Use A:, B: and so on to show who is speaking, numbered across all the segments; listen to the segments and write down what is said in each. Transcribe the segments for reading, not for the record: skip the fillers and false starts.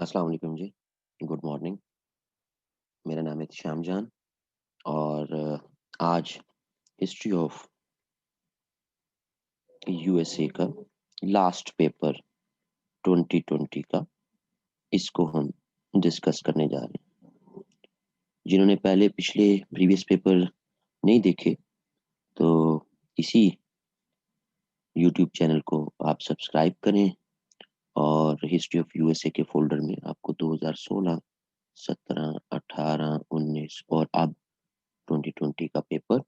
A: अस्सलाम वालेकुम जी। Good morning. मेरा नाम है श्याम जान और आज हिस्ट्री ऑफ यूएसए का लास्ट पेपर 2020 का इसको हम डिस्कस करने जा रहे हैं। जिन्होंने पहले पिछले प्रीवियस पेपर नहीं देखे तो इसी यूट्यूब चैनल को आप सब्सक्राइब करें और हिस्ट्री ऑफ यूएसए के फोल्डर में आपको 2016, 17, 18, 19 और अब 2020 का पेपर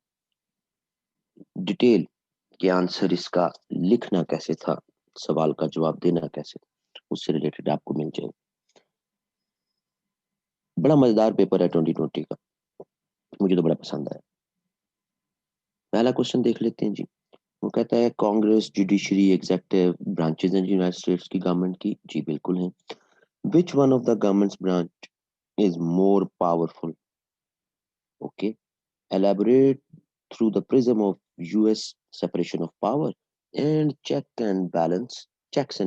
A: डिटेल के आंसर इसका लिखना कैसे था, सवाल का जवाब देना कैसे, उससे रिलेटेड आपको मिल जाए। बड़ा मजेदार पेपर है 2020 का, मुझे तो बड़ा पसंद आया। पहला क्वेश्चन देख लेते हैं जी। वो कहता है Congress judiciary executive branches in United states की गवर्नमेंट की। जी बिल्कुल है। Which one of the governments branch is more powerful? Okay, elaborate through the prism of US separation of power and checks and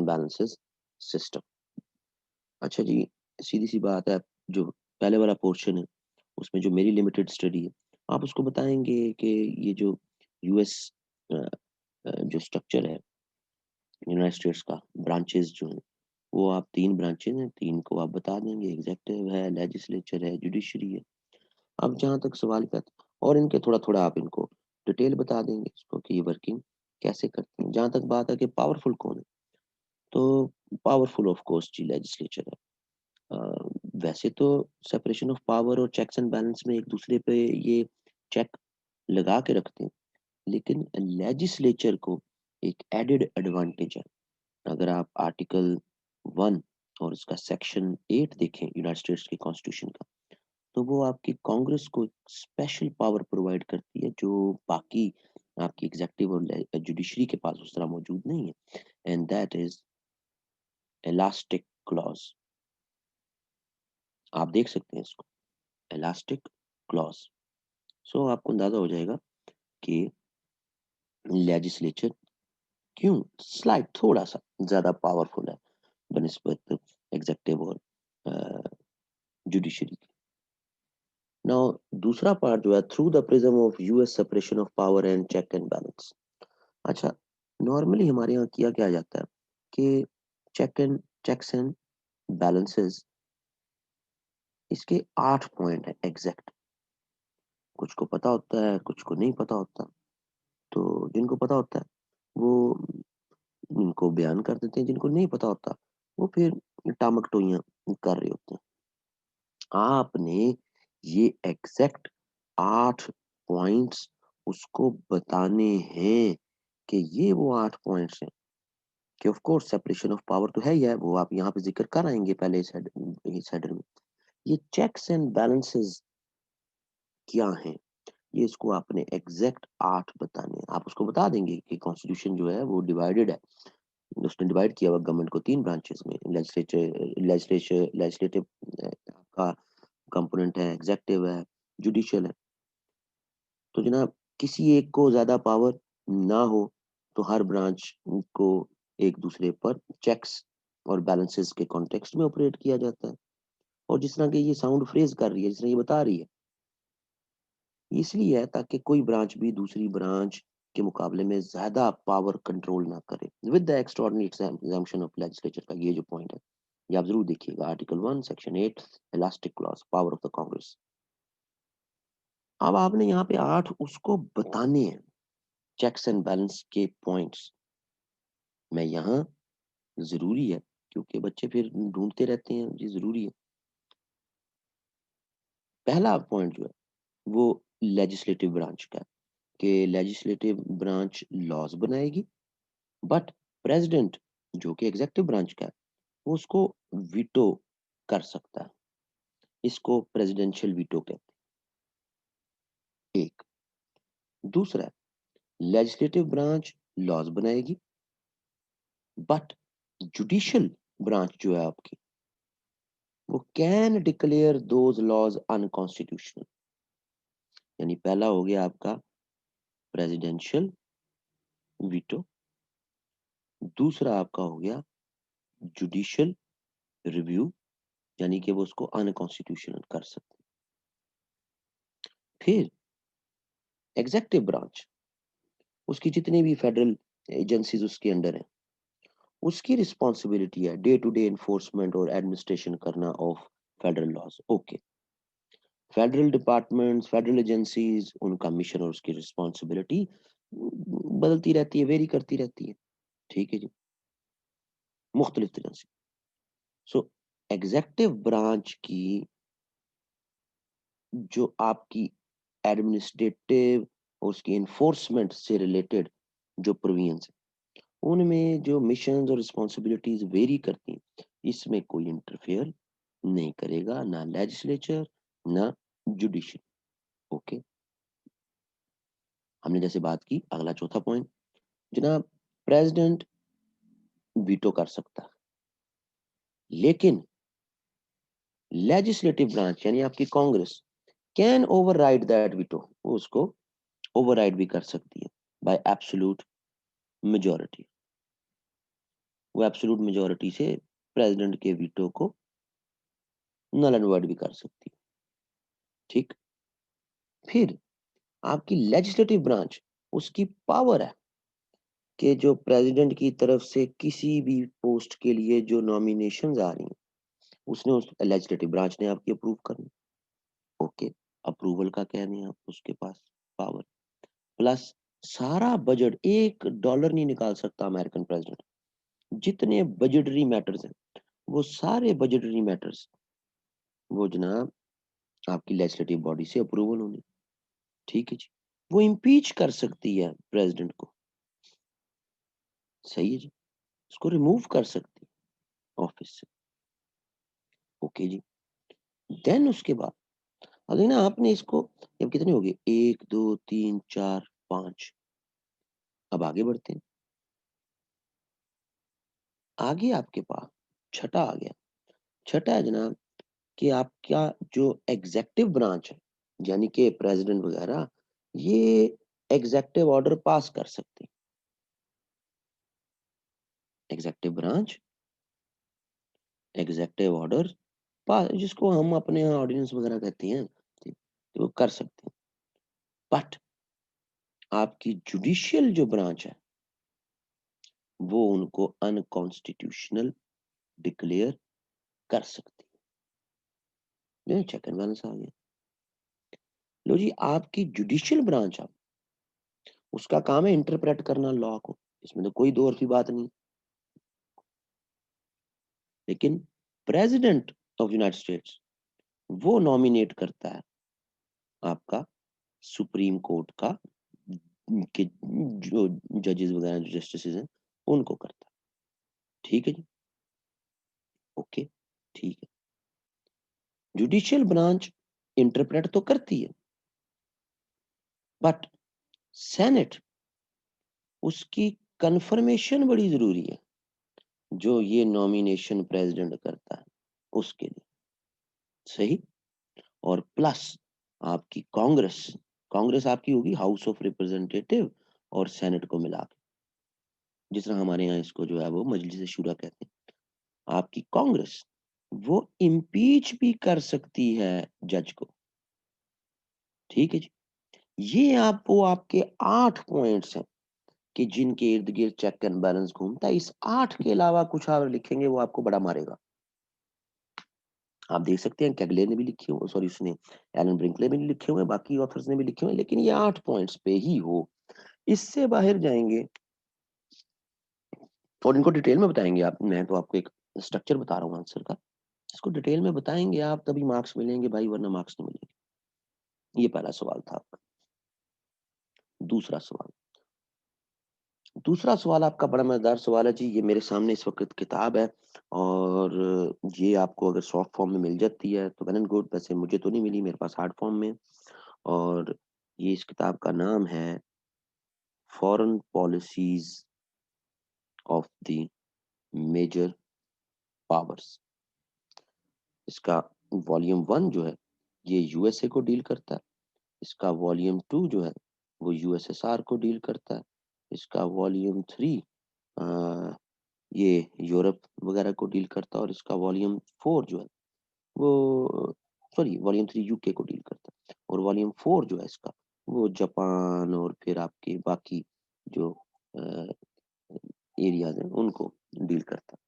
A: balances system। अच्छा जी, सीधी सी बात है। जो पहले वाला पोर्शन है उसमें जो मेरी लिमिटेड स्टडी है, आप उसको बताएंगे कि ये जो यूएस जो स्ट्रक्चर है यूनाइटेड स्टेट्स का, ब्रांचेस जो हैं वो आप तीन ब्रांचेस हैं, तीन को आप बता देंगे। एग्जेक्टिव है, लेजिस्लेचर है, जुडिशरी है। अब जहाँ तक सवाल का था, और इनके थोड़ा थोड़ा आप इनको डिटेल बता देंगे इसको कि ये वर्किंग कैसे करती है। जहाँ तक बात है कि पावरफुल कौन है, तो powerful of course the legislature है। वैसे तो सेपरेशन ऑफ पावर और चेक्स एंड बैलेंस में एक दूसरे पे ये चेक लगा के रखते हैं, लेकिन लेजिस्लेचर को एक एडेड एडवांटेज है। अगर आप आर्टिकल 1 और उसका सेक्शन 8 देखें यूनाइटेड स्टेट्स के कॉन्स्टिट्यूशन का, तो वो आपकी कांग्रेस को स्पेशल पावर प्रोवाइड करती है जो बाकी आपकी एग्जेक्टिव और जुडिशरी के पास उस तरह मौजूद नहीं है। And that is elastic clause. आप देख सकते हैं इसको, इलास्टिक क्लॉज। सो आपको अंदाजा हो जाएगा कि लेजिस्लेचर क्यों स्लाइड थोड़ा सा ज्यादा पावरफुल है बनिस्बत एग्जेक्टिव और जुडिशरी। नाउ दूसरा पार्ट जो है, through the prism of US separation of power and check and balance. अच्छा, नॉर्मली हमारे यहाँ किया क्या जाता है कि चेक्स एंड बैलेंसेस, इसके 8 पॉइंट है एग्जैक्ट। कुछ को पता होता है, कुछ को नहीं पता होता। तो जिनको पता होता है वो इनको बयान कर देते हैं, जिनको नहीं पता होता वो फिर टामक टोइयां कर रहे होते हैं। आपने ये एग्जैक्ट 8 पॉइंट्स उसको बताने हैं कि ये वो 8 पॉइंट्स हैं कि of course separation of power तो है ही है, वो आप यहाँ पे जिक्र कर आएंगे पहले इस हेडर में। ये चेक्स एंड बैलेंसेस क्या हैं, ये इसको आपने एग्जैक्ट 8 बताने हैं। आप उसको बता देंगे कि कॉन्स्टिट्यूशन जो है वो डिवाइडेड है। उसने डिवाइड किया हुआ गवर्नमेंट को तीन ब्रांचेस में, लेजिस्लेटिव आपका कंपोनेंट है, एग्जेक्टिव है, जुडिशियल है। तो जनाब किसी एक को ज्यादा पावर ना हो तो हर ब्रांच को एक दूसरे पर चेक्स और बैलेंसेस के कॉन्टेक्स्ट में ऑपरेट किया जाता है। और जिस तरह के ये साउंड फ्रेज कर रही है, जिस तरह ये बता रही है, ये इसलिए है ताकि कोई ब्रांच भी दूसरी ब्रांच के मुकाबले में ज्यादा पावर कंट्रोल ना करे with the extraordinary exemption of legislature का ये जो पॉइंट है, ये आप जरूर देखिएगा। Article 1 section 8 elastic clause, power of the Congress. अब आपने यहाँ पे 8 उसको बताने हैं, चेक्स एंड बैलेंस के पॉइंट्स। मैं यहाँ जरूरी है क्योंकि बच्चे फिर ढूंढते रहते हैं, ये जरूरी है। पहला पॉइंट जो है वो लेजिस्लेटिव ब्रांच का है कि लेजिस्लेटिव ब्रांच लॉज बनाएगी, बट प्रेसिडेंट जो कि एग्जेक्टिव ब्रांच का है वो उसको वीटो कर सकता है। इसको प्रेसिडेंशियल वीटो कहते हैं। एक दूसरा, लेजिस्लेटिव ब्रांच लॉज बनाएगी, बट जुडिशियल ब्रांच जो है आपकी वो can declare those laws unconstitutional. यानी पहला हो गया आपका प्रेसिडेंशियल वीटो, दूसरा आपका हो गया जुडिशियल रिव्यू, यानी कि वो उसको अनकॉन्स्टिट्यूशनल कर सकते हैं। फिर एग्जेक्टिव ब्रांच, उसकी जितनी भी फेडरल एजेंसीज उसके अंडर हैं, उसकी रिस्पॉन्सिबिलिटी है डे टू डे एनफोर्समेंट और एडमिनिस्ट्रेशन करना of federal laws. Okay, federal departments, federal agencies, उनका मिशन और उसकी रिस्पॉन्सिबिलिटी बदलती रहती है, वेरी करती रहती है। ठीक है जी, मुख्तलिफ तरह से। सो एग्जेक्टिव ब्रांच की जो आपकी एडमिनिस्ट्रेटिव और उसकी इन्फोर्समेंट से रिलेटेड जो प्रोविजंस है, उनमें जो मिशंस और रिस्पॉन्सिबिलिटीज वेरी करती हैं, इसमें कोई इंटरफेयर नहीं करेगा, ना लेजिस्लेचर ना जुडिशरी। ओके, हमने जैसे बात की, अगला चौथा पॉइंट जनाब, प्रेसिडेंट वीटो कर सकता है, लेकिन लेजिस्लेटिव ब्रांच यानी आपकी Congress can override that veto, वो उसको ओवरराइड भी कर सकती है बाय एब्सोल्यूट मेजॉरिटी। वो एब्सोल्यूट मेजॉरिटी से प्रेसिडेंट के वीटो को नल एंड वॉइड भी कर सकती है। ठीक, फिर आपकी लेजिस्लेटिव ब्रांच, उसकी पावर है कि जो प्रेसिडेंट की तरफ से किसी भी पोस्ट के लिए जो नॉमिनेशंस आ रही हैं, उसने उस लेजिस्लेटिव ब्रांच ने आपकी अप्रूव करनी। ओके, अप्रूवल का कह दें आप उसके पास पावर, प्लस सारा बजट, $1 नहीं निकाल सकता अमेरिकन प्रेसिडेंट। जितने बजटरी मैटर्स हैं, वो सारे बजटरी मैटर्स वो जनाब आपकी लेजिस्लेटिव बॉडी से अप्रूवल होनी। ठीक है जी, वो इम्पीच कर सकती है प्रेसिडेंट को। सही है जी, उसको रिमूव कर सकती है ऑफिस से। ओके जी, देन उसके बाद अगर ना आपने इसको, अब कितने हो गए, 1 2 3 4 5, अब आगे बढ़ते हैं। आगे आपके पास छठा आ गया। छठा है जनाब कि आपका जो एग्जेक्टिव ब्रांच है, यानी कि प्रेसिडेंट वगैरह, ये एग्जेक्टिव ऑर्डर पास कर सकते हैं। Executive branch executive order pass, जिसको हम अपने यहाँ ऑर्डिनेंस वगैरह कहते हैं, ठीक, तो वो कर सकते हैं। बट आपकी जुडिशियल जो ब्रांच है, वो उनको अनकॉन्स्टिट्यूशनल डिक्लेयर कर सकती है। चेक एंड बैलेंस आ गया। लो जी, आपकी जुडिशियल ब्रांच है, उसका काम है इंटरप्रेट करना लॉ को, इसमें तो कोई दो और की बात नहीं। लेकिन प्रेसिडेंट ऑफ यूनाइटेड स्टेट्स वो नॉमिनेट करता है आपका सुप्रीम कोर्ट का के जो जजेस वगैरह, जो जस्टिस हैं, उनको करता है। ठीक है जी, ओके, ठीक है। जुडिशियल ब्रांच इंटरप्रेट तो करती है, बट सेनेट, उसकी कंफर्मेशन बड़ी जरूरी है, जो ये नॉमिनेशन प्रेसिडेंट करता है उसके लिए। सही, और प्लस आपकी कांग्रेस, कांग्रेस आपकी होगी हाउस ऑफ रिप्रेजेंटेटिव और सेनेट को मिला के, जिस तरह हमारे यहाँ इसको जो है वो मजलिस शुरा कहते हैं। आपकी कांग्रेस वो इम्पीच भी कर सकती है जज को। ठीक है जी, ये आप वो आपके 8 पॉइंट्स हैं कि जिनके इर्द गिर्द चेक एंड बैलेंस घूमता है। इस 8 के अलावा कुछ आप लिखेंगे वो आपको बड़ा मारेगा। आप देख सकते हैं कैगले ने भी लिखे हुए, सॉरी उसने एलन ब्रिंकले ने भी लिखे हुए, बाकी ऑथर्स ने भी लिखे हुए, लेकिन ये 8 पॉइंट्स पे ही हो। इससे बाहर जाएंगे और इनको डिटेल में बताएंगे आप, मैं तो आपको एक स्ट्रक्चर बता रहा हूँ आंसर का, इसको डिटेल में बताएंगे आप तभी मार्क्स मिलेंगे भाई, वरना मार्क्स नहीं मिलेंगे। ये पहला सवाल था आपका। दूसरा सवाल, दूसरा सवाल आपका बड़ा मजेदार सवाल है जी। ये मेरे सामने इस वक्त किताब है, और ये आपको अगर सॉफ्ट फॉर्म में मिल जाती है तो वेल एंड गुड, वैसे मुझे तो नहीं मिली, मेरे पास हार्ड फॉर्म में। और ये इस किताब का नाम है foreign policies of the major powers. इसका वॉल्यूम 1 जो है, ये यूएसए को डील करता है। इसका वॉल्यूम 2 जो है, वो यूएसएसआर को डील करता है। इसका वॉल्यूम 3 ये यूरोप वगैरह को डील करता है। और इसका वॉल्यूम 4 जो है, वो सॉरी वॉल्यूम 3 यूके को डील करता है, और वॉल्यूम 4 जो है इसका, वो जापान और फिर आपके बाकी जो एरियाज हैं उनको डील करता है।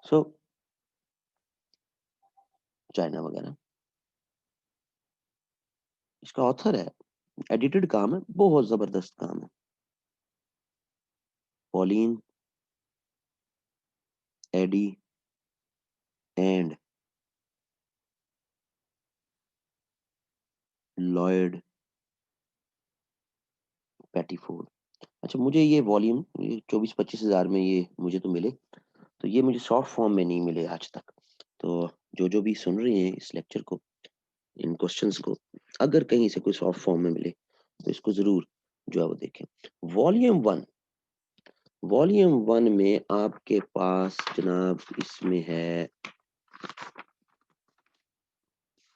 A: सो चाइना वगैरह। इसका ऑथर है, एडिटेड काम है, बहुत जबरदस्त काम है। Pauline Eddy and Lloyd Pettiford. अच्छा, मुझे ये वॉल्यूम 24-25 हज़ार में ये मुझे तो मिले, तो ये मुझे सॉफ्ट फॉर्म में नहीं मिले आज तक। तो जो जो भी सुन रहे हैं इस लेक्चर को, इन क्वेश्चंस को, अगर कहीं से कोई सॉफ्ट फॉर्म में मिले तो इसको जरूर जो है वो देखें। वॉल्यूम 1 में आपके पास जनाब इसमें है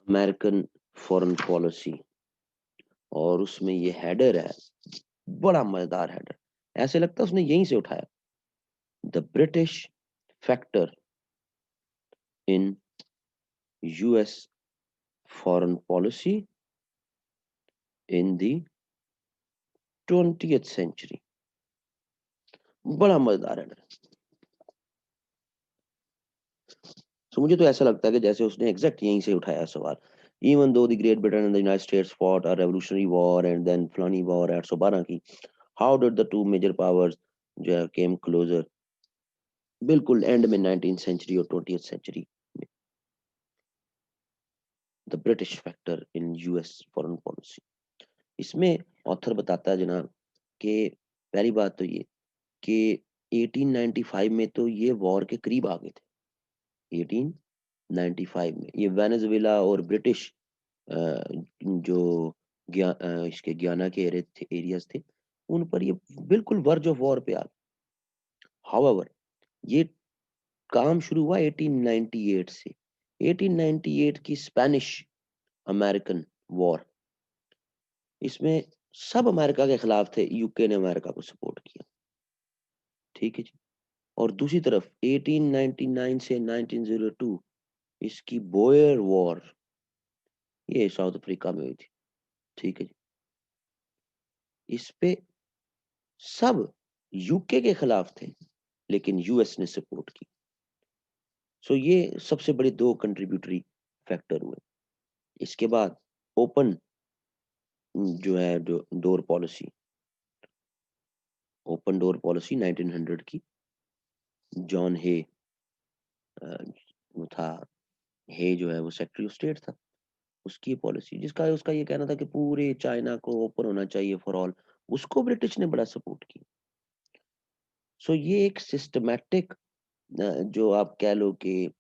A: अमेरिकन फॉरेन पॉलिसी, और उसमें ये हेडर है, बड़ा मजेदार हेडर, ऐसे लगता है उसने यहीं से उठाया। The British factor in US foreign policy in the 20th century. बड़ा मजेदार हेडर। तो मुझे तो ऐसा लगता है कि जैसे उसने एग्जैक्ट यहीं से उठाया सवाल। Even though the Great Britain and the United States fought a revolutionary war and then फलानी वॉर 812 की, how did the two major powers जो है केम क्लोजर, बिल्कुल एंड में 19th सेंचुरी और 20th सेंचुरी में। The British factor in US foreign policy, इसमें author बताता है जनाब कि पहली बात तो ये कि 1895 में तो ये वॉर के करीब आ गए थे। 1895 में ये वेनेजुएला और ब्रिटिश जो इसके गियाना के एरियाज थे, उन पर ये बिल्कुल वर्ज ऑफ वॉर पे आ गए। हाउएवर, ये काम शुरू हुआ 1898 से। 1898 की स्पेनिश अमेरिकन वॉर, इसमें सब अमेरिका के खिलाफ थे, यूके ने अमेरिका को सपोर्ट किया। ठीक है जी। और दूसरी तरफ 1899 से 1902 इसकी बोयर वॉर, ये साउथ अफ्रीका में हुई थी। ठीक है जी। इस पे सब यूके के खिलाफ थे, लेकिन यूएस ने सपोर्ट की। सो ये सबसे बड़े दो कंट्रीब्यूटरी फैक्टर हुए। इसके बाद ओपन जो है door policy, open door policy 1900 की, जॉन हे वो था, हे जो है वो सेक्रेटरी ऑफ स्टेट था, उसकी पॉलिसी, जिसका उसका ये कहना था कि पूरे चाइना को ओपन होना चाहिए फॉर ऑल, उसको ब्रिटिश ने बड़ा सपोर्ट किया। सो ये एक सिस्टमैटिक जो आप कह लो कि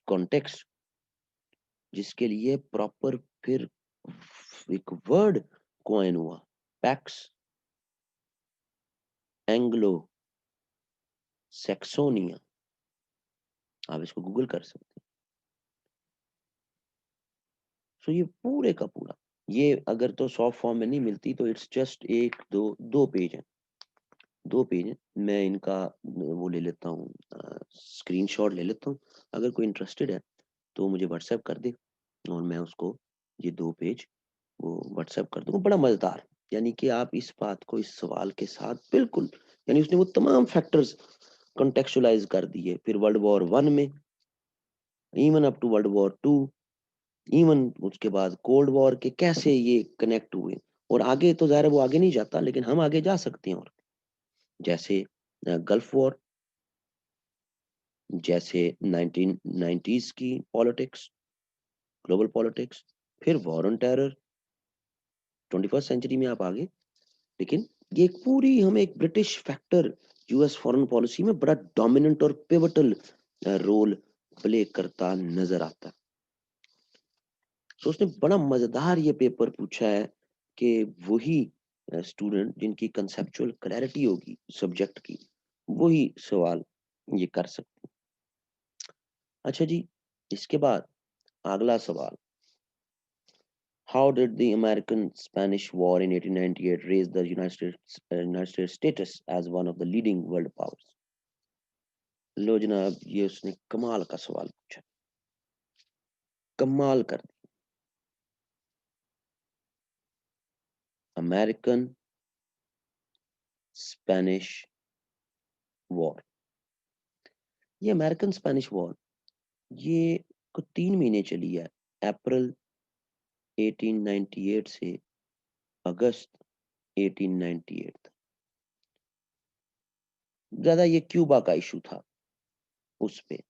A: कॉन्टेक्स्ट, जिसके लिए प्रॉपर फिर एक वर्ड कॉइन हुआ, पैक्स एंग्लो सैक्सोनिया, आप इसको गूगल कर सकते हैं। सो ये पूरे का पूरा, ये अगर तो सॉफ्ट फॉर्म में नहीं मिलती तो इट्स जस्ट एक दो पेज है, 2 पेज है। मैं इनका वो ले लेता हूँ, स्क्रीनशॉट ले लेता हूँ। अगर कोई इंटरेस्टेड है तो मुझे व्हाट्सएप कर दे, और मैं उसको ये 2 पेज वो व्हाट्सएप कर दूंगा। बड़ा मजेदार, यानी कि आप इस बात को इस सवाल के साथ बिल्कुल, यानी उसने वो तमाम फैक्टर्स कॉन्टेक्चुअलाइज कर दिए, फिर वर्ल्ड वॉर 1 में, even up to World War 2, इवन उसके बाद कोल्ड वॉर के कैसे ये कनेक्ट हुए। और आगे तो ज़ाहिर है वो आगे नहीं जाता, लेकिन हम आगे जा सकते हैं। और जैसे गल्फ वॉर, जैसे 1990s की पॉलिटिक्स, ग्लोबल पॉलिटिक्स, फिर war on terror, 21st century में आप आगे। लेकिन ये एक पूरी हमें एक British factor US foreign policy में बड़ा डोमिनेंट और पिवटल रोल प्ले करता नजर आता है। तो उसने बड़ा मजेदार ये पेपर पूछा है कि वही स्टूडेंट जिनकी कंसेप्चुअल क्लैरिटी होगी सब्जेक्ट की, वही सवाल ये कर सकते। अच्छा जी, इसके बाद अगला सवाल, how did the American Spanish war in 1898 raise the United States status as one of the leading world powers? लो जनाब, ये उसने कमाल का सवाल पूछा, कमाल कर दी। अमेरिकन स्पेनिश वॉर, ये अमेरिकन स्पेनिश वॉर ये को 3 महीने चली है, अप्रैल 1898 से अगस्त 1898 तक। ज्यादा ये क्यूबा का इशू था, उस पे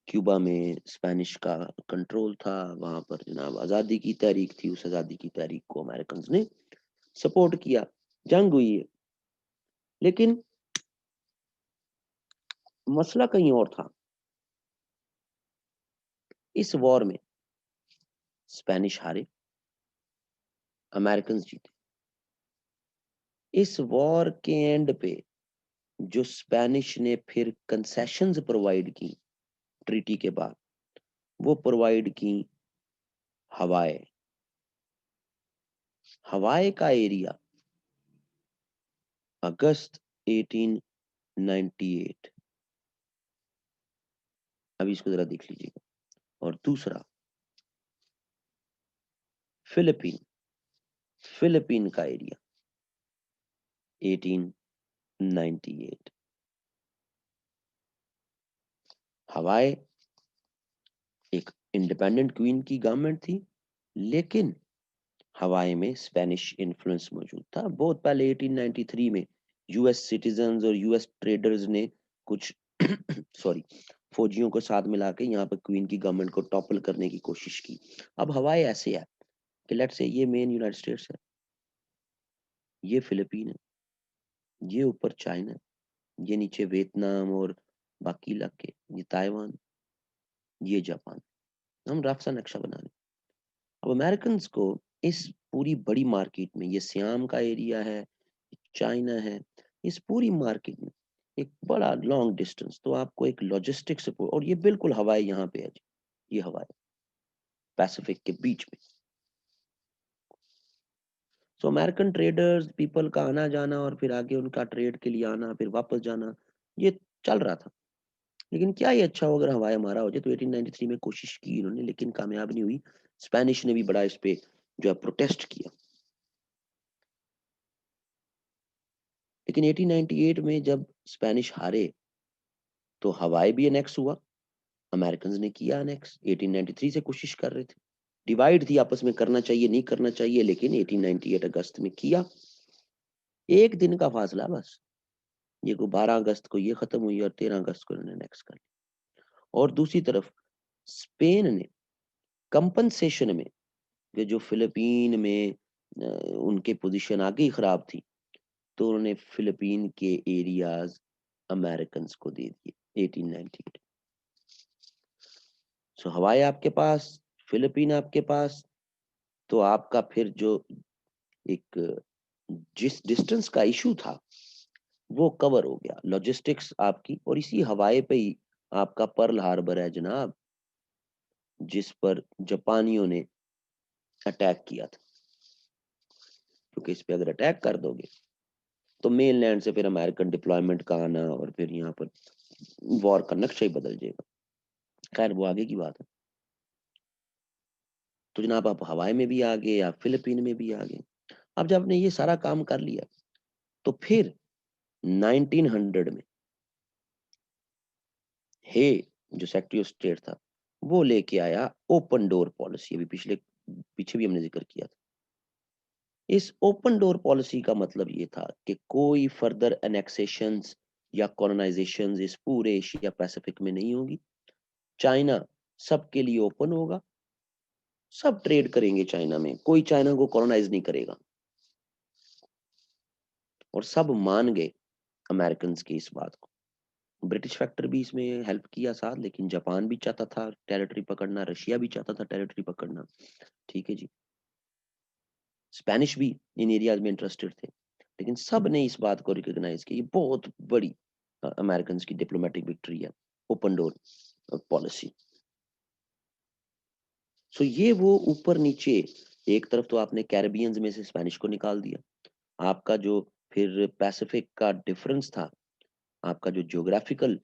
A: क्यूबा में स्पेनिश का कंट्रोल था, वहां पर जनाब आजादी की तहरीक थी, उस आजादी की तहरीक को अमेरिकन ने सपोर्ट किया, जंग हुई है। लेकिन मसला कहीं और था, इस वॉर में स्पेनिश हारे, अमेरिकन जीते। इस वॉर के एंड पे जो स्पेनिश ने फिर कंसेशंस प्रोवाइड की ट्रीटी के बाद, वो प्रोवाइड की हवाई, हवाई का एरिया अगस्त 1898, अभी इसको जरा देख लीजिएगा। और दूसरा फिलिपीन, फिलिपीन का एरिया 1898। हवाई एक इंडिपेंडेंट क्वीन की गवर्नमेंट थी, लेकिन हवाई में स्पेनिश इन्फ्लुएंस मौजूद था। बहुत पहले 1893 में यूएस सिटीजन्स और यूएस ट्रेडर्स ने कुछ सॉरी फौजियों को साथ मिला के यहाँ पर क्वीन की गवर्नमेंट को टॉपल करने की कोशिश की। अब हवाई ऐसे है कि लेट्स से ये मेन यूनाइटेड स्टेट्स है, ये फिलीपीन है, ये ऊपर चाइना है, ये नीचे वियतनाम और बाकी इलाके, ये ताइवान, ये जापान। हम रफ सा नक्शा बना रहे। अब अमेरिकन को इस पूरी बड़ी मार्केट में, ये सियाम का एरिया है, चाइना है, इस पूरी मार्केट में एक बड़ा लॉन्ग डिस्टेंस, तो आपको एक लॉजिस्टिक सपोर्ट, और ये बिल्कुल हवाई यहाँ पे है जी, ये हवाई पैसिफिक के बीच में। सो अमेरिकन ट्रेडर्स पीपल का आना जाना और फिर आगे उनका ट्रेड के लिए आना फिर वापस जाना, ये चल रहा था। लेकिन क्या ये अच्छा हो अगर हवाई हमारा हो जाए, तो 1893 में कोशिश की इन्होंने, लेकिन कामयाब नहीं हुई। स्पेनिश ने भी बड़ा इस पे जो है प्रोटेस्ट किया। लेकिन 1898 में जब स्पेनिश हारे, तो हवाई भी अनेक्स हुआ, अमेरिकन ने किया अनेक्स। 1893 से कोशिश कर रहे थे, डिवाइड थी आपस में, करना चाहिए नहीं करना चाहिए, लेकिन 1898 अगस्त में किया। एक दिन का फासला बस, ये को 12 अगस्त को ये खत्म हुई और 13 अगस्त को इन्होंने नेक्स्ट कर लिया। और दूसरी तरफ स्पेन ने कंपनसेशन में, कि जो फिलीपीन में उनके पोजीशन आगे ही खराब थी, तो उन्होंने फिलीपीन के एरियाज अमेरिकन को दे दिए 1898। सो हवाई आपके पास, फिलीपीन आपके पास, तो आपका फिर जो एक जिस डिस्टेंस का इशू था वो कवर हो गया, लॉजिस्टिक्स आपकी। और इसी हवाई पे ही आपका पर्ल हार्बर है जनाब, जिस पर जापानियों ने अटैक किया था। क्योंकि इस पे अगर अटैक कर दोगे, तो मेनलैंड से फिर अमेरिकन डिप्लॉयमेंट का आना और फिर यहाँ पर वॉर का नक्शा ही बदल जाएगा। खैर वो आगे की बात है। तो जनाब आप हवाई में भी आ गए, आप फिलीपीन में भी आ गए। अब जब आपने ये सारा काम कर लिया, तो फिर 1900 में हे जो सेक्रेटरी ऑफ स्टेट था, वो लेके आया ओपन डोर पॉलिसी। अभी पीछे भी हमने जिक्र किया था। इस ओपन डोर पॉलिसी का मतलब ये था कि कोई फर्दर एनेक्सेशंस या कॉलोनाइजेशंस इस पूरे एशिया पैसिफिक में नहीं होगी। चाइना सबके लिए ओपन होगा, सब ट्रेड करेंगे चाइना में, कोई चाइना को कॉलोनाइज नहीं करेगा। और सब मान गए अमेरिकन की इस बात को। ब्रिटिश फैक्टर भी इसमें हेल्प किया साथ, लेकिन जापान भी चाहता था टेरिटरी पकड़ना, रशिया भी चाहता था टेरिटरी पकड़ना। ठीक है जी, स्पेनिश भी इन एरियाज में इंटरेस्टेड थे, लेकिन सब ने इस बात को रिकॉग्नाइज की, ये बहुत बड़ी अमेरिकन की डिप्लोमेटिक विक्ट्री है, ओपन डोर पॉलिसी। सो ये वो ऊपर नीचे, एक तरफ तो आपने कैरेबियंस में से स्पेनिश को निकाल दिया, आपका जो फिर पैसिफिक का डिफरेंस था, आपका जो ज्योग्राफिकल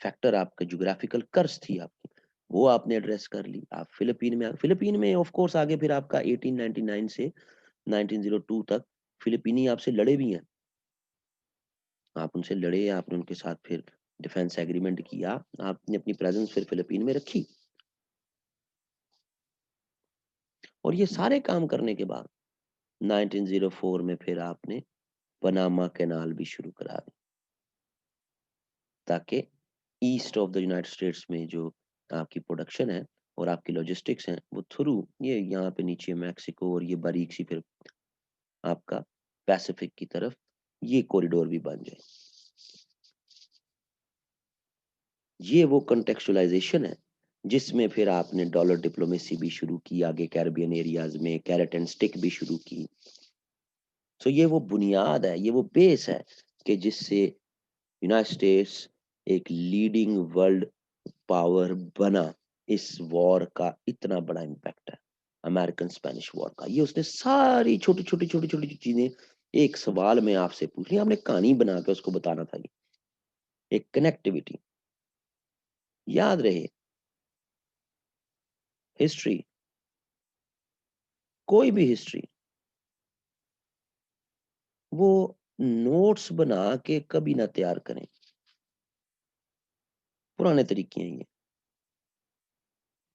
A: फैक्टर, आपका ज्योग्राफिकल कर्स थी आपकी, वो आपने एड्रेस कर ली। आप फिलीपीन में ऑफ कोर्स आगे फिर आपका 1899 से 1902 तक फिलिपीनी आपसे लड़े भी हैं। आप उनसे लड़े, आपने उनके साथ फिर डिफेंस एग्रीमेंट किया, आपने अपनी प्रेजेंस फिर फिलिपीन में रखी। और ये सारे काम करने के बाद 1904 में फिर आपने पनामा कैनाल भी शुरू करा दी, ताकि east of the United states में जो आपकी प्रोडक्शन है और आपकी लॉजिस्टिक्स हैं, वो थ्रू ये यहाँ पे नीचे मैक्सिको और ये बारीक सी फिर आपका पैसिफिक की तरफ ये कॉरिडोर भी बन जाए। ये वो कंटेक्चुअलाइजेशन है जिसमें फिर आपने डॉलर डिप्लोमेसी भी शुरू की, आगे कैरिबियन एरियाज में कैरेट एंड स्टिक भी शुरू की। तो ये वो बुनियाद है, ये वो बेस है कि जिससे यूनाइटेड स्टेट्स एक लीडिंग वर्ल्ड पावर बना। इस वॉर का इतना बड़ा इम्पैक्ट है, अमेरिकन स्पेनिश वॉर का। ये उसने सारी छोटी छोटी छोटी छोटी चीजें एक सवाल में आपसे पूछ ली, आपने कहानी बना के उसको बताना था। ये एक कनेक्टिविटी, याद रहे हिस्ट्री, कोई भी हिस्ट्री, वो नोट्स बना के कभी ना तैयार करें। पुराने तरीके हैं ये,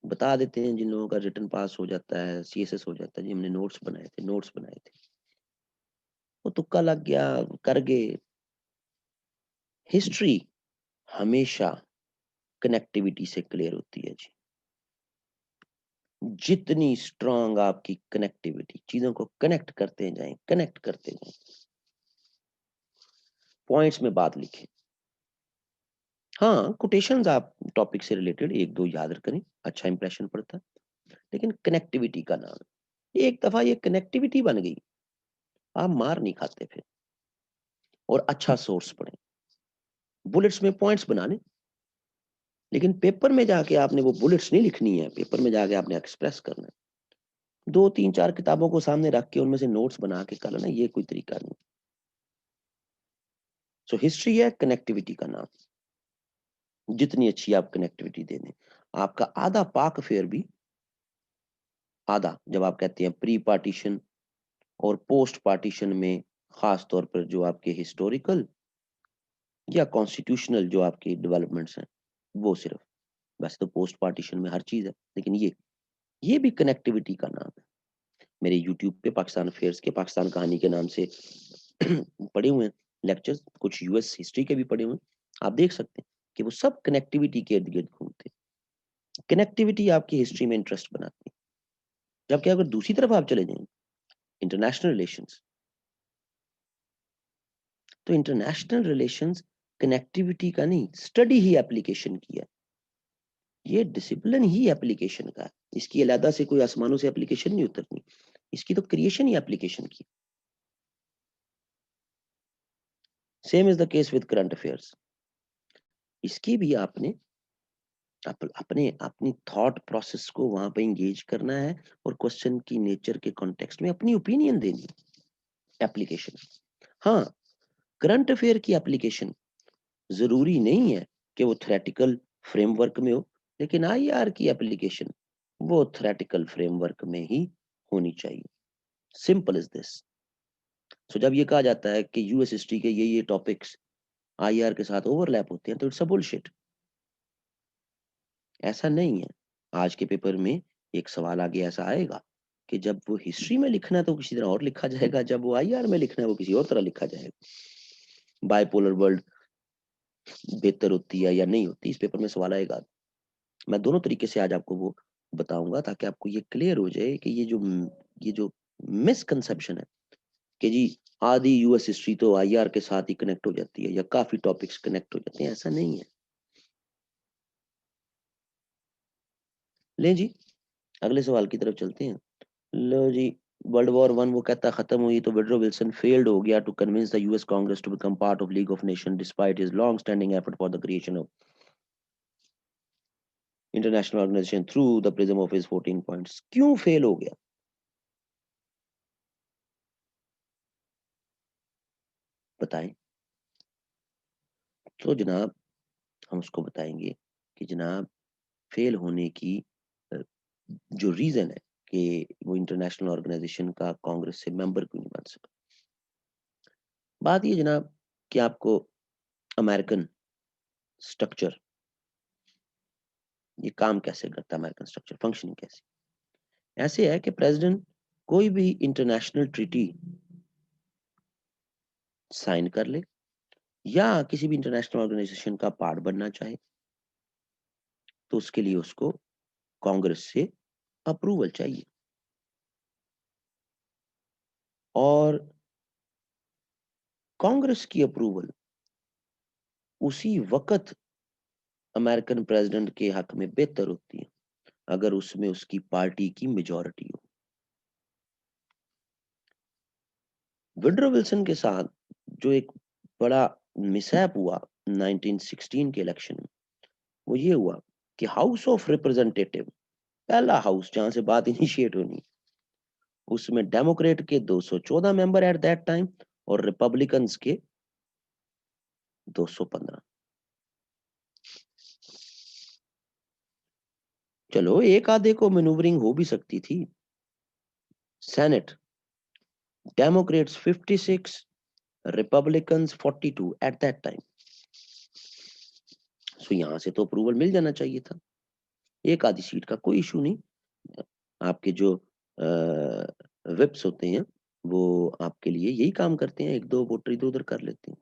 A: बता देते हैं जिन लोगों का रिटर्न पास हो जाता है, सीएसएस हो जाता है, जी हमने नोट्स बनाए थे, नोट्स बनाए थे, वो तुक्का लग गया, कर गए। हिस्ट्री हमेशा कनेक्टिविटी से क्लियर होती है जी। जितनी स्ट्रांग आपकी कनेक्टिविटी, चीजों को कनेक्ट करते जाएं, कनेक्ट करते जाएं, पॉइंट्स में बात लिखें। हाँ, कोटेशंस आप टॉपिक से रिलेटेड एक दो याद करें, अच्छा इंप्रेशन पड़ता है। लेकिन कनेक्टिविटी का नाम, एक दफा ये कनेक्टिविटी बन गई, आप मार नहीं खाते फिर। और अच्छा सोर्स पढ़ें, बुलेट्स में पॉइंट्स बना लें, लेकिन पेपर में जाके आपने वो बुलेट्स नहीं लिखनी है, पेपर में जाके आपने एक्सप्रेस करना है। 2 3 4 किताबों को सामने रख के उनमें से नोट्स बना के कर लेना, ये कोई तरीका नहीं। सो हिस्ट्री है कनेक्टिविटी का नाम। जितनी अच्छी आप कनेक्टिविटी दे दें, आपका आधा पाक फेयर भी, आधा जब आप कहते हैं प्री पार्टीशन और पोस्ट पार्टीशन में, खास तौर पर जो आपके हिस्टोरिकल या कॉन्स्टिट्यूशनल जो आपकी डेवलपमेंट्स हैं, वो सिर्फ, वैसे तो पोस्ट पार्टीशन में हर चीज है, लेकिन ये भी कनेक्टिविटी का नाम है। मेरे यूट्यूब पे पाकिस्तान अफेयर्स के, पाकिस्तान कहानी के नाम से पढ़े हुए हैं लेक्चर्स, कुछ यूएस हिस्ट्री के भी पढ़े हुए हैं। आप देख सकते हैं कि वो सब कनेक्टिविटी के इर्द गिर्द घूमते हैं। कनेक्टिविटी आपकी हिस्ट्री में इंटरेस्ट बनाती है। जबकि अगर दूसरी तरफ आप चले जाएं, इंटरनेशनल रिलेशंस, तो इंटरनेशनल रिलेशंस कनेक्टिविटी का नहीं, स्टडी ही एप्लीकेशन की है। ये डिसिप्लिन ही एप्लीकेशन का है। इसकी अलहदा से कोई आसमानों से एप्लीकेशन नहीं उतरनी, इसकी तो क्रिएशन ही एप्लीकेशन की। Same is the case with current affairs. इसकी भी आपने अपने अपनी थॉट प्रोसेस को वहां पे इंगेज करना है और क्वेश्चन की नेचर के कॉन्टेक्स्ट में अपनी ओपिनियन देनी, एप्लीकेशन। हाँ, करंट अफेयर की एप्लीकेशन जरूरी नहीं है कि वो थ्योरेटिकल फ्रेमवर्क में हो, लेकिन आईआर की एप्लीकेशन वो थ्योरेटिकल फ्रेमवर्क में ही होनी चाहिए। Simple is this. सो जब ये कहा जाता है कि यूएस हिस्ट्री के ये टॉपिक्स आईआर के साथ ओवरलैप होते हैं, तो इट्स अ बुलशिट। ऐसा नहीं है। आज के पेपर में एक सवाल आगे ऐसा आएगा कि जब वो हिस्ट्री में लिखना है तो किसी तरह और लिखा जाएगा, जब वो आईआर में लिखना है वो किसी और तरह लिखा जाएगा। बाइपोलर वर्ल्ड बेहतर होती है या नहीं होती, इस पेपर में सवाल आएगा। मैं दोनों तरीके से आज आपको वो बताऊंगा, ताकि आपको ये क्लियर हो जाए कि ये जो मिसकंसेप्शन है कि जी आधी यूएस हिस्ट्री तो आईआर के साथ ही कनेक्ट हो जाती है या काफी टॉपिक्स कनेक्ट हो जाते हैं, ऐसा नहीं है। ले जी, अगले सवाल की तरफ चलते हैं। लो जी, वर्ल्ड वॉर वन वो कहता खत्म हुई तो वुडरो विल्सन फेल्ड हो गया to convince the US Congress to become part of League of Nation despite his long standing effort for the creation of international organisation through the prism of his 14 points. क्यों फेल हो गया, बताएं। तो जनाब हम उसको बताएंगे कि जनाब फेल होने की अ, जो रीजन है कि वो इंटरनेशनल ऑर्गेनाइजेशन का कांग्रेस से मेंबर क्यों नहीं बन सका। बात ये जनाब कि आपको अमेरिकन स्ट्रक्चर ये काम कैसे करता है, अमेरिकन स्ट्रक्चर फंक्शनिंग कैसे ऐसे है कि प्रेसिडेंट कोई भी इंटरनेशनल ट्रीटी साइन कर ले या किसी भी इंटरनेशनल ऑर्गेनाइजेशन का पार्ट बनना चाहे तो उसके लिए उसको कांग्रेस से अप्रूवल चाहिए। और कांग्रेस की अप्रूवल उसी वक्त अमेरिकन प्रेसिडेंट के हक में बेहतर होती है अगर उसमें उसकी पार्टी की मेजॉरिटी हो। वुडरो विल्सन के साथ जो एक बड़ा मिसहैप हुआ 1916 के इलेक्शन में वो ये हुआ कि हाउस ऑफ रिप्रेजेंटेटिव पहला हाउस जहां से बात इनिशिएट होनी उसमें डेमोक्रेट के 214 मेंबर एट दैट टाइम और रिपब्लिकन्स के 215। चलो एक आधे को मैनूवरिंग हो भी सकती थी। Senate Democrats 56 Republicans 42 at that time. So यहां से तो अप्रूवल मिल जाना चाहिए था। एक आधी सीट का कोई इशू नहीं। आपके जो विप्स होते हैं वो आपके लिए यही काम करते हैं, एक दो वोटर इधर उधर कर लेते हैं।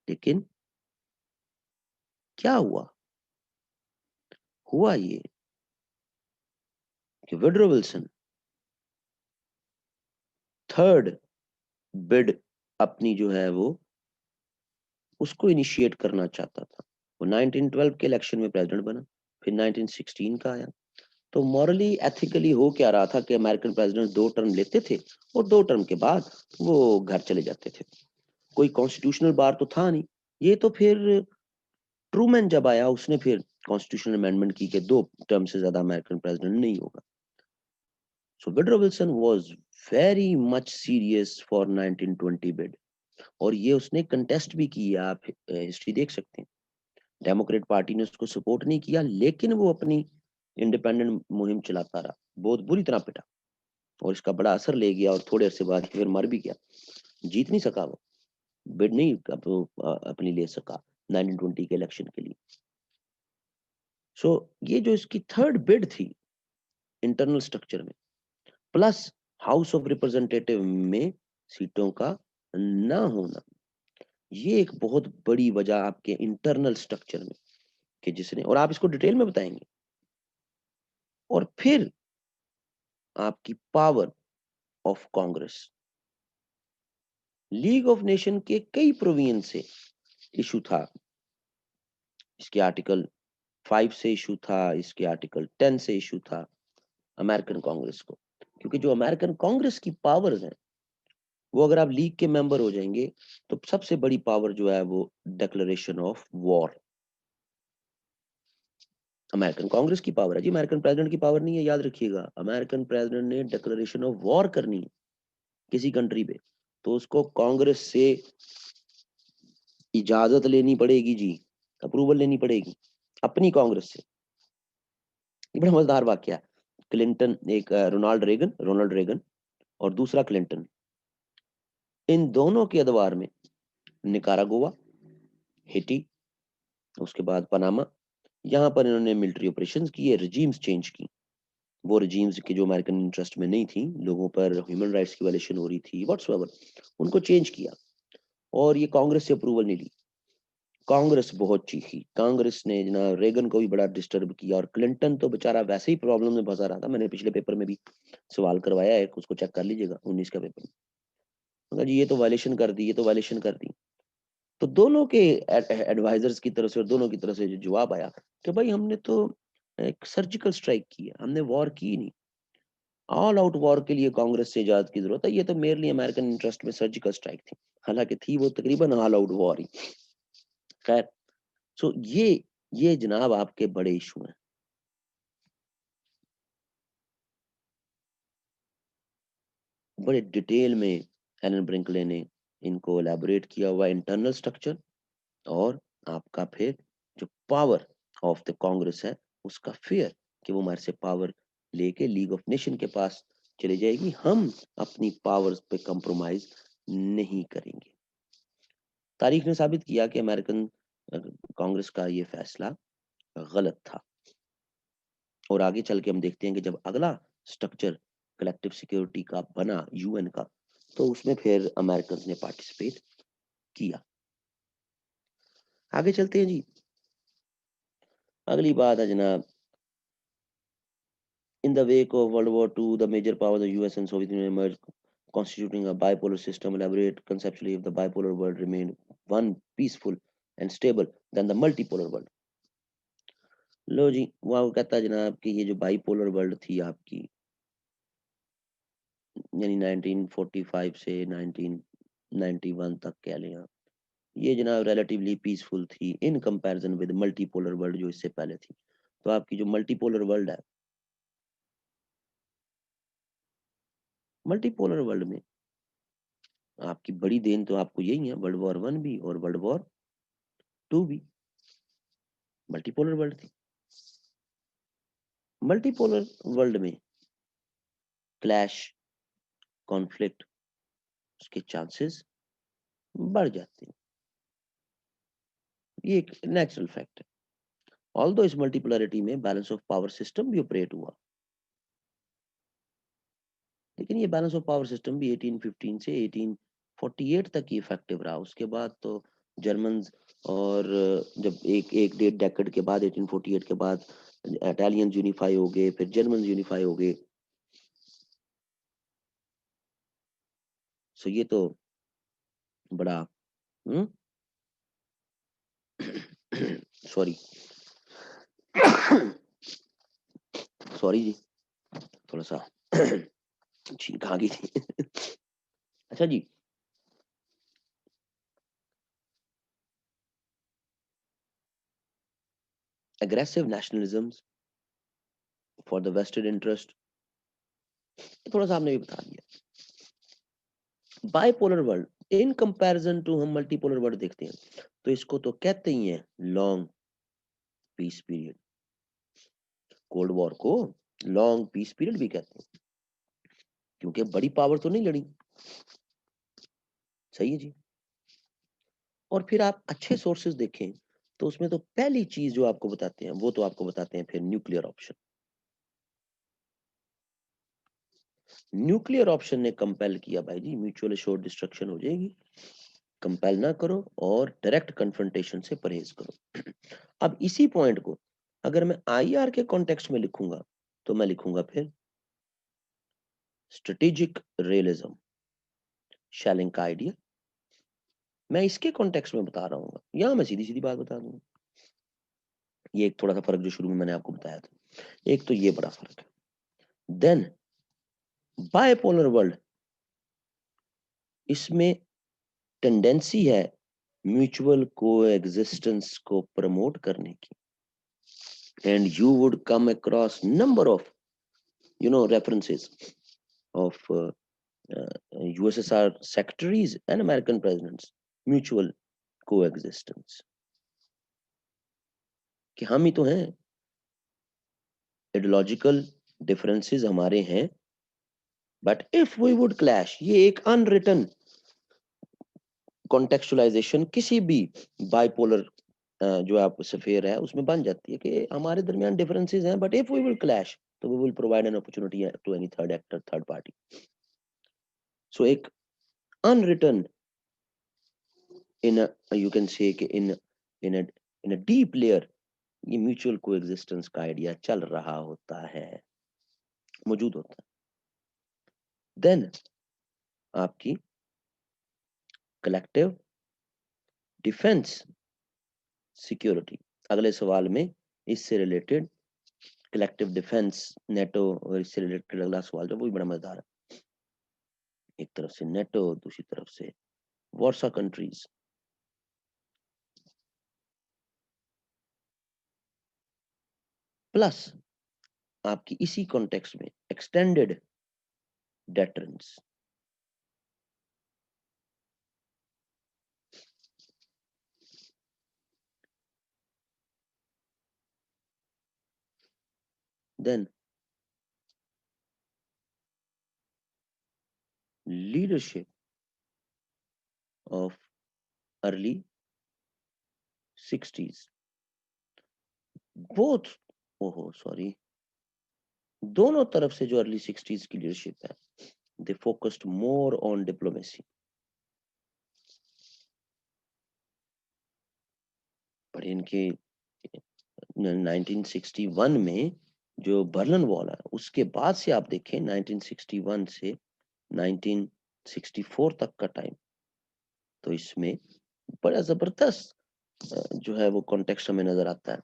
A: लेकिन क्या हुआ, हुआ ये कि वुडरो विल्सन थर्ड बिड अपनी जो है वो उसको इनिशिएट करना चाहता था। वो 1912 के इलेक्शन में प्रेसिडेंट बना, फिर 1916 का आया। तो मॉरली एथिकली हो क्या रहा था कि अमेरिकन प्रेसिडेंट 2 टर्म लेते थे और 2 टर्म के बाद वो घर चले जाते थे। कोई कॉन्स्टिट्यूशनल बार तो था नहीं। ये तो फिर ट्रूमैन जब आया उसने फिर कॉन्स्टिट्यूशनल अमेंडमेंट की कि 2 टर्म से ज्यादा अमेरिकन प्रेसिडेंट नहीं होगा। So Woodrow Wilson was very much serious for 1920 bid. और ये उसने कंटेस्ट भी किया, आप हिस्ट्री देख सकते हैं। डेमोक्रेट पार्टी ने उसको सपोर्ट नहीं किया लेकिन वो अपनी इंडिपेंडेंट मुहिम चलाता रहा, बहुत बुरी तरह पिटा और इसका बड़ा असर ले गया और थोड़े अरसे बाद फिर मर भी गया। जीत नहीं सका वो, बिड नहीं अपनी ले सका 1920 के इलेक्शन के लिए। सो ये जो इसकी थर्ड बिड थी इंटरनल स्ट्रक्चर में प्लस हाउस ऑफ रिप्रेजेंटेटिव में सीटों का ना होना, ये एक बहुत बड़ी वजह आपके इंटरनल स्ट्रक्चर में कि जिसने, और आप इसको डिटेल में बताएंगे। और फिर आपकी power of Congress, league of nation के कई प्रोविजन से इशू था। इसके आर्टिकल 5 से इशू था, इसके आर्टिकल 10 से इशू था अमेरिकन कांग्रेस को। क्योंकि जो अमेरिकन कांग्रेस की पावर्स हैं वो अगर आप लीग के मेंबर हो जाएंगे तो सबसे बड़ी पावर जो है वो declaration of war American Congress की पावर है जी, अमेरिकन प्रेसिडेंट की पावर नहीं है। याद रखिएगा, अमेरिकन प्रेसिडेंट ने डिक्लेरेशन ऑफ वॉर करनी है किसी कंट्री पे तो उसको कांग्रेस से इजाजत लेनी पड़ेगी जी, अप्रूवल लेनी पड़ेगी अपनी कांग्रेस से। ये बड़ा मजेदार वाक्य है। क्लिंटन, एक रोनाल्ड रेगन और दूसरा क्लिंटन, इन दोनों के अदवार में निकारागुआ, हेटी, उसके बाद पनामा, यहाँ पर इन्होंने मिलिट्री ऑपरेशंस किए, रिजीम्स चेंज की। वो रिजीम्स की जो अमेरिकन इंटरेस्ट में नहीं थी, लोगों पर ह्यूमन राइट्स की वायलेशन हो रही थी व्हाट्सएवर, उनको चेंज किया। और ये कांग्रेस से अप्रूवल नहीं ली। कांग्रेस बहुत चीखी, कांग्रेस ने जनाब रेगन को भी बड़ा डिस्टर्ब किया और क्लिंटन तो बेचारा वैसे ही प्रॉब्लम में फंसा रहा था। मैंने पिछले पेपर में भी सवाल करवाया है, उसको चेक कर लीजिएगा 19 का पेपर में। जी ये तो वायलेशन कर दी, ये तो वायलेशन कर दी। तो दोनों के एडवाइजर्स की तरफ से और दोनों की तरफ से जो जवाब आया कि भाई हमने तो एक सर्जिकल स्ट्राइक की है, हमने वॉर की नहीं। ऑल आउट वॉर के लिए कांग्रेस से इजाजत की जरूरत है, ये तो मेरली अमेरिकन इंटरेस्ट में सर्जिकल स्ट्राइक थी, हालांकि थी वो तकरीबन ऑल आउट वॉर ही। खैर, सो ये जनाब आपके बड़े इशू हैं। बड़े डिटेल में एलन ब्रिंकले ने इनको एलैबोरेट किया हुआ इंटरनल स्ट्रक्चर और आपका फिर जो पावर ऑफ द कांग्रेस है उसका फियर कि वो हमारे से पावर लेके लीग ऑफ नेशन के पास चली जाएगी, हम अपनी पावर्स पे कंप्रोमाइज नहीं करेंगे। तारीख ने साबित किया कि अमेरिकन कांग्रेस का ये फैसला गलत था। और आगे चल के हम देखते हैं कि जब अगला स्ट्रक्चर कलेक्टिव सिक्योरिटी का बना यूएन का, तो उसमें फिर अमेरिकन ने पार्टिसिपेट किया। आगे चलते हैं जी। अगली बात है जनाब, in the wake of World War two the major power the US and Soviet Union emerged, constituting a bipolar system. Elaborate conceptually if the bipolar world remained one peaceful and stable than the multipolar world. लो जी, वो कहता है जनाब कि ये जो bipolar world थी आपकी, यानी 1945 से 1991 तक कह लें आप, ये जनाब रिलेटिवली पीसफुल थी in comparison with multipolar world जो इससे पहले थी। तो आपकी जो मल्टीपोलर वर्ल्ड है, मल्टीपोलर वर्ल्ड में आपकी बड़ी देन तो आपको यही है, वर्ल्ड वॉर 1 भी और वर्ल्ड वॉर 2 भी मल्टीपोलर वर्ल्ड थी। मल्टीपोलर वर्ल्ड में क्लैश, कॉन्फ्लिक्ट, उसके चांसेस बढ़ जाते हैं, ये एक नेचुरल फैक्ट है। ऑल्दो इस मल्टीपोलरिटी में बैलेंस ऑफ पावर सिस्टम भी ऑपरेट हुआ, लेकिन ये बैलेंस ऑफ पावर सिस्टम भी 1815 से 1848 तक ही इफेक्टिव रहा। उसके बाद तो जर्मन्स, और जब एक एक डेढ़ डेकेड के बाद 1848 के बाद इटालियन यूनिफाई हो गए, फिर जर्मन यूनिफाई हो गए। सो ये तो बड़ा सॉरी सॉरी जी, थोड़ा सा छींक आ गई थी। अच्छा जी, aggressive nationalisms for the vested interest, थोड़ा सा आपने भी बता दिया। Bipolar world in comparison to हम मल्टीपोलर वर्ल्ड देखते हैं, तो इसको तो कहते ही हैं long peace period. Cold war को लॉन्ग पीस पीरियड भी कहते हैं, क्योंकि बड़ी पावर तो नहीं लड़ी। सही है जी। और फिर आप अच्छे सोर्सेज देखें तो उसमें तो पहली चीज जो आपको बताते हैं वो तो आपको बताते हैं फिर न्यूक्लियर ऑप्शन। न्यूक्लियर ऑप्शन ने कंपेल किया भाई जी, म्यूचुअल एश्योर्ड डिस्ट्रक्शन हो जाएगी, कंपेल ना करो और डायरेक्ट कन्फ्रंटेशन से परहेज करो। अब इसी पॉइंट को अगर मैं आईआर के कॉन्टेक्स्ट में लिखूंगा तो मैं लिखूंगा फिर स्ट्रेटेजिक रियलिज्म, शेलिंग का आइडिया। मैं इसके कॉन्टेक्स्ट में बता रहा हूँ, यहां मैं सीधी सीधी बात बता दूंगा। ये एक थोड़ा सा फर्क जो शुरू में मैंने आपको बताया था, एक तो ये बड़ा फर्क है। देन बायपोलर वर्ल्ड, इसमें टेंडेंसी है म्यूचुअल कोएग्जिस्टेंस को प्रमोट करने की, and you would come across number of references of USSR secretaries and American presidents, mutual coexistence, कि हम ही तो हैं, आइडियोलॉजिकल डिफरेंसेस हमारे हैं, but if we would clash, ये एक अनरिटन कॉन्टेक्चुअलाइजेशन किसी भी बाइपोलर जो आप सफेयर है उसमें बन जाती है कि हमारे दरमियान डिफरेंसेस हैं, but if we will clash तो we will provide an opportunity to any third actor, third party. So एक unwritten in you can say कि in in a deep layer ये म्यूचुअल कोएग्जिस्टेंस का आइडिया चल रहा होता है, मौजूद होता है। देन आपकी कलेक्टिव डिफेंस सिक्योरिटी, अगले सवाल में इससे रिलेटेड कलेक्टिव डिफेंस नेटो और इससे रिलेटेड अगला सवाल जो वो भी बड़ा मजेदार है। एक तरफ से नेटो, दूसरी तरफ से वार्सा कंट्रीज, प्लस आपकी इसी कॉन्टेक्स्ट में extended deterrence. then leadership of early 60s, both, ओहो सॉरी, दोनों तरफ से जो अर्ली 60s की लीडरशिप है, they focused more on diplomacy. पर इनके 1961 में जो बर्लिन वॉल है, उसके बाद से आप देखें 1961 से 1964 तक का टाइम, तो इसमें बड़ा जबरदस्त जो है वो कॉन्टेक्स्ट हमें नजर आता है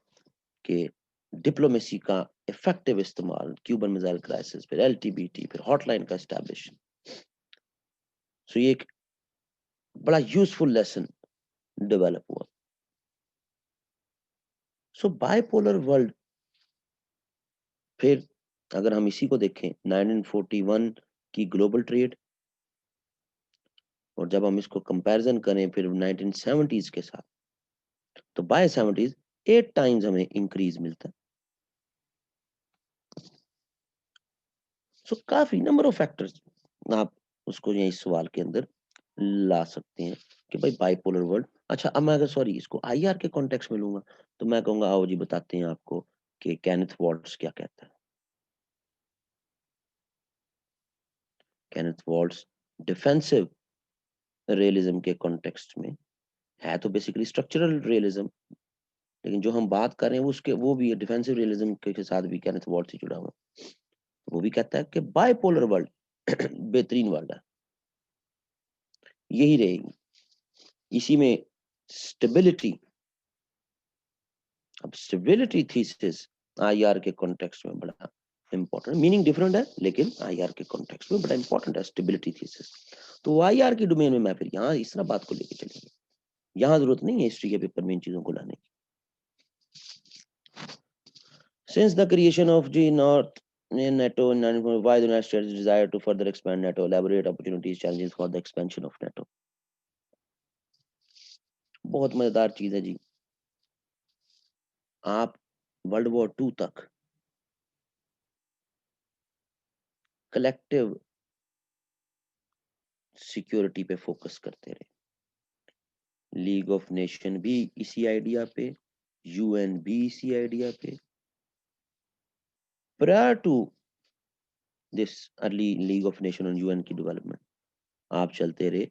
A: कि डिप्लोमेसी का इफेक्टिव इस्तेमाल, क्यूबन मिसाइल क्राइसिस, फिर एलटीबीटी, फिर हॉटलाइन का एस्टैब्लिश। सो ये एक बड़ा यूजफुल लेसन डेवलप हुआ। सो बाइपोलर वर्ल्ड, फिर अगर हम इसी को देखें 1941 की ग्लोबल ट्रेड, और जब हम इसको कंपैरिजन करें फिर 1970s के साथ, तो बाय 70s 8 टाइम्स हमें इंक्रीज मिलता है। सो काफी नंबर ऑफ फैक्टर्स आप उसको यही सवाल के अंदर ला सकते हैं कि भाई बाइपोलर वर्ल्ड। अच्छा, अब मैं अगर सॉरी इसको आईआर के कॉन्टेक्स्ट में लूंगा तो मैं कहूंगा आओ जी बताते हैं आपको कि केनेथ वॉल्ट्स क्या कहता है। केनेथ वॉल्ट्स डिफेंसिव रियलिज्म के कॉन्टेक्स्ट में है तो बेसिकली स्ट्रक्चरल रियलिज्म, लेकिन जो हम बात कर रहे हैं उसके वो भी डिफेंसिव रियलिज्म के साथ भी केनेथ वॉल्ट्स से जुड़ा हुआ। वो भी कहता है कि बाइपोलर वर्ल्ड बेहतरीन वर्ल्ड है, यही रहेगी, इसी में स्टेबिलिटी। अब स्टेबिलिटी थीसिस आईआर के कॉन्टेक्स्ट में बड़ा इंपॉर्टेंट, मीनिंग डिफरेंट है लेकिन आईआर के कॉन्टेक्स्ट में बड़ा इंपॉर्टेंट है स्टेबिलिटी थीसिस। तो आईआर की डोमेन में मैं फिर यहाँ इस तरह बात को लेके चलेंगे, यहाँ जरूरत नहीं है हिस्ट्री के पेपर में इन चीजों को लाने की। Since the creation of the North in NATO in 1945, why the United States desire to further expand NATO? Elaborate opportunities, challenges for the expansion of NATO. बहुत मजेदार चीज है जी। आप वर्ल्ड वॉर 2 तक कलेक्टिव सिक्योरिटी पे फोकस करते रहे। League of nation भी इसी आइडिया पे, यूएन भी इसी आइडिया पे। Prior to this early League of Nation और यूएन की डेवलपमेंट आप चलते रहे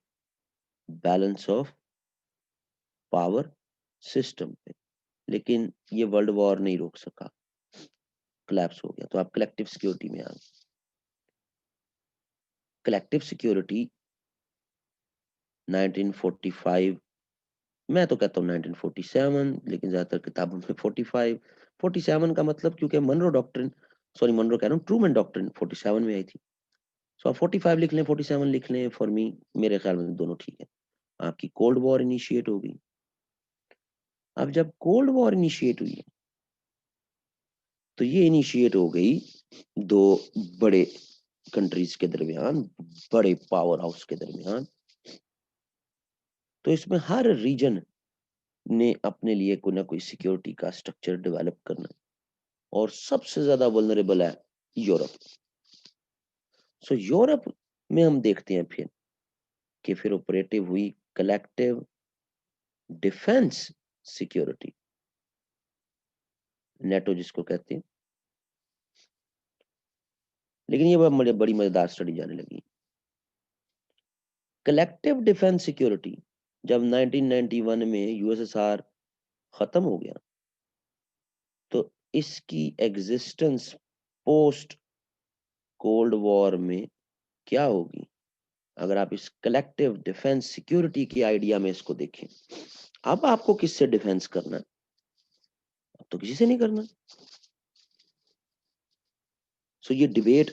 A: बैलेंस ऑफ पावर सिस्टम पे, लेकिन ये वर्ल्ड वॉर नहीं रोक सका, कोलैप्स हो गया। तो आप कलेक्टिव सिक्योरिटी में आ गए। कलेक्टिव सिक्योरिटी 1945, मैं तो कहता हूँ 1947, लेकिन ज्यादातर किताबों में 45 47 का मतलब, क्योंकि मनरो डॉक्ट्रिन, सॉरी मनरो कह रहा हूँ, ट्रूमैन डॉक्ट्रिन 47 में आई थी। सो आप 45 लिख लें 47 लिख लें, फॉर मी मेरे ख्याल में दोनों ठीक है। आपकी कोल्ड वॉर इनिशिएट हो गई। अब जब कोल्ड वॉर इनिशिएट हुई तो ये इनिशिएट हो गई दो बड़े कंट्रीज के दरमियान, बड़े पावर हाउस के दरमियान। तो इसमें हर रीजन ने अपने लिए कोई ना कोई सिक्योरिटी का स्ट्रक्चर डेवलप करना, और सबसे ज्यादा वल्नरेबल है यूरोप। सो यूरोप में हम देखते हैं फिर कि फिर ऑपरेटिव हुई कलेक्टिव डिफेंस सिक्योरिटी, नेटो जिसको कहते हैं। लेकिन ये बड़ी मजेदार स्टडी जाने लगी। कलेक्टिव डिफेंस सिक्योरिटी जब 1991 में यूएसएसआर खत्म हो गया, तो इसकी एग्जिस्टेंस पोस्ट कोल्ड वॉर में क्या होगी? अगर आप इस कलेक्टिव डिफेंस सिक्योरिटी की आइडिया में इसको देखें, अब आपको किससे डिफेंस करना है? अब तो किसी से नहीं करना। सो ये डिबेट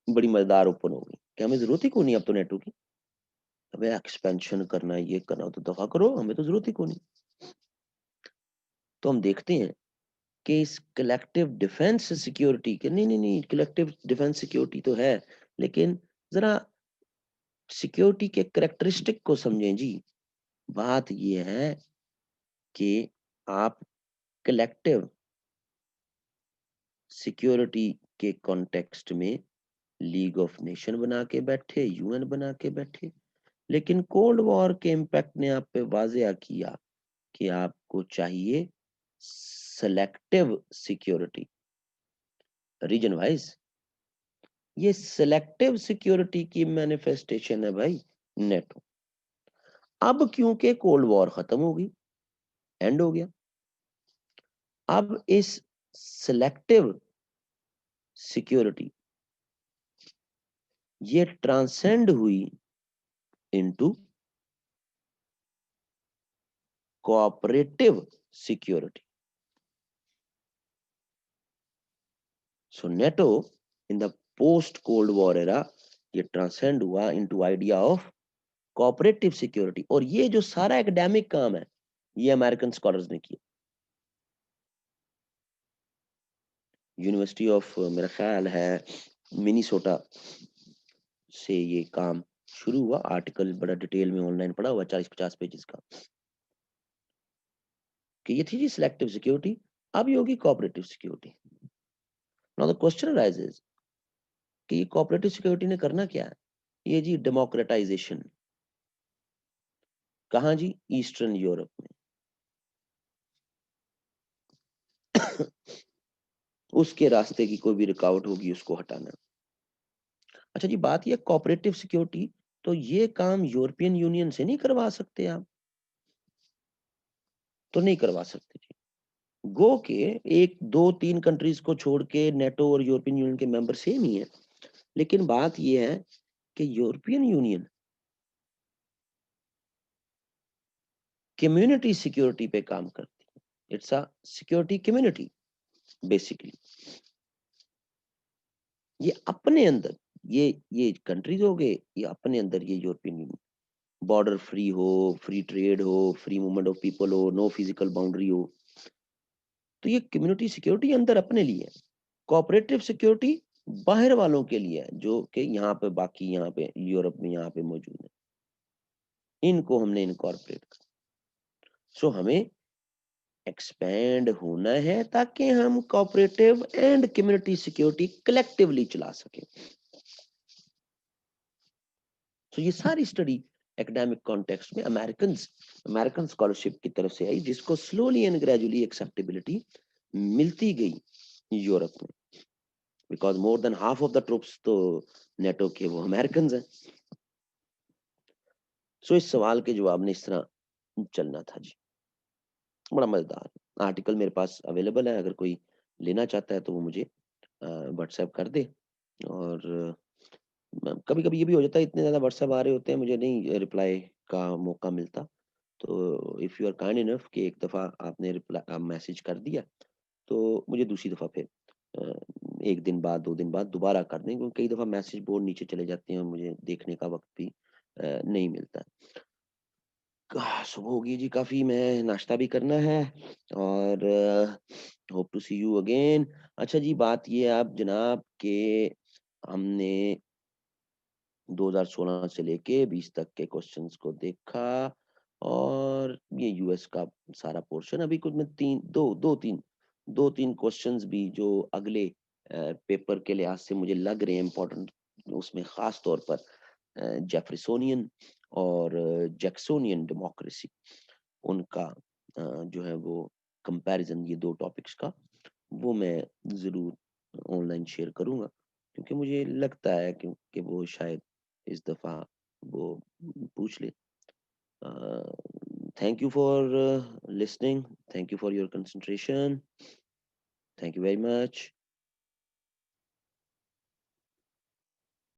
A: बड़ी मजेदार ओपन हो गई कि हमें जरूरत ही क्यों नहीं अब तो नेटो की, हमें एक्सपेंशन करना है, ये करना तो दफा करो, हमें तो जरूरत ही क्यों नहीं। तो हम देखते हैं कि इस कलेक्टिव डिफेंस सिक्योरिटी के, नहीं नहीं नहीं, कलेक्टिव डिफेंस सिक्योरिटी तो है, लेकिन जरा सिक्योरिटी के करेक्टरिस्टिक को समझें जी। बात ये है कि आप कलेक्टिव सिक्योरिटी के कॉन्टेक्स्ट में लीग ऑफ नेशन बना के बैठे, यूएन बना के बैठे, लेकिन कोल्ड वॉर के इम्पैक्ट ने आप पे वाजिया किया कि आपको चाहिए सेलेक्टिव सिक्योरिटी, रीजन वाइज। ये सेलेक्टिव सिक्योरिटी की मैनिफेस्टेशन है भाई नेटो। अब क्योंकि कोल्ड वॉर खत्म हो गई, एंड हो गया, अब इस सेलेक्टिव सिक्योरिटी ये ट्रांसेंड हुई into cooperative security. So NATO in the post cold war era ये ट्रांसेंड हुआ into idea of cooperative security. और ये जो सारा एकेडमिक काम है ये अमेरिकन स्कॉलर्स ने किया। यूनिवर्सिटी ऑफ मेरा ख्याल है मिनीसोटा से ये काम शुरू हुआ। आर्टिकल बड़ा डिटेल में ऑनलाइन पड़ा हुआ 40-50 पेजेस का, कि ये थी जी सिलेक्टिव सिक्योरिटी, अब ये होगी cooperative security. Now the question arises कि ये कोऑपरेटिव सिक्योरिटी ने करना क्या है? ये जी डेमोक्रेटाइजेशन। कहाँ जी? ईस्टर्न यूरोप में। उसके रास्ते की कोई भी रुकावट होगी उसको हटाना। अच्छा जी, बात ये कोऑपरेटिव सिक्योरिटी, तो ये काम यूरोपियन यूनियन से नहीं करवा सकते आप? तो नहीं करवा सकते जी। गो के एक दो तीन कंट्रीज को छोड़ के नेटो और यूरोपियन यूनियन के मेंबर सेम ही है, लेकिन बात ये है कि यूरोपियन यूनियन कम्युनिटी सिक्योरिटी पे काम करती है। It's a security community basically. ये अपने अंदर ये कंट्रीज हो गए, ये अपने अंदर ये यूरोपियन यूनियन बॉर्डर फ्री हो, फ्री ट्रेड हो, फ्री मूवमेंट ऑफ पीपल हो, नो फिजिकल बाउंड्री हो, तो ये कम्युनिटी सिक्योरिटी अंदर अपने लिए है। कोऑपरेटिव सिक्योरिटी बाहर वालों के लिए है, जो कि यहाँ पे बाकी यहाँ पे यूरोप में यहाँ पे मौजूद है, इनको हमने इनकॉर्पोरेट कर। सो हमें एक्सपेंड होना है ताकि हम cooperative and community security collectively चला सके। तो ये सारी स्टडी एकेडमिक कॉन्टेक्स्ट में अमेरिकन स्कॉलरशिप की तरफ से आई, जिसको स्लोली एंड ग्रेजुअली एक्सेप्टेबिलिटी मिलती गई यूरोप में, because more than half of the troops तो नेटो के वो अमेरिकन हैं। सो इस सवाल के जवाब ने इस तरह चलना था जी। बड़ा मजेदार आर्टिकल मेरे पास अवेलेबल है, अगर कोई लेना चाहता है तो वो मुझे व्हाट्सएप कर दे। और कभी कभी ये भी हो जाता है, इतने ज्यादा व्हाट्सएप आ रहे होते हैं, मुझे नहीं रिप्लाई का मौका मिलता। तो if you are kind enough कि एक दफा आपने रिप्लाई मैसेज कर दिया, तो मुझे दूसरी दफा फिर अ, एक दिन बाद 2 दिन बाद दोबारा कर दें, क्योंकि कई दफा मैसेज बहुत नीचे चले जाते हैं और मुझे देखने का वक्त भी नहीं मिलता। सुबह होगी जी काफी, मैं नाश्ता भी करना है। और hope to see you again. अच्छा जी, बात ये है आप जनाब के हमने 2016 से लेके 20 तक के क्वेश्चंस को देखा, और ये यूएस का सारा पोर्शन। अभी कुछ में दो तीन क्वेश्चंस भी जो अगले पेपर के लिहाज से मुझे लग रहे हैं इम्पोर्टेंट, उसमें खास तौर पर जेफरसोनियन और जैक्सोनियन डेमोक्रेसी, उनका जो है वो कंपैरिजन, ये दो टॉपिक्स का, वो मैं ज़रूर ऑनलाइन शेयर करूँगा, क्योंकि मुझे लगता है कि वो शायद इस दफ़ा वो पूछ ले। Thank you for listening, thank you for your concentration, thank you very much.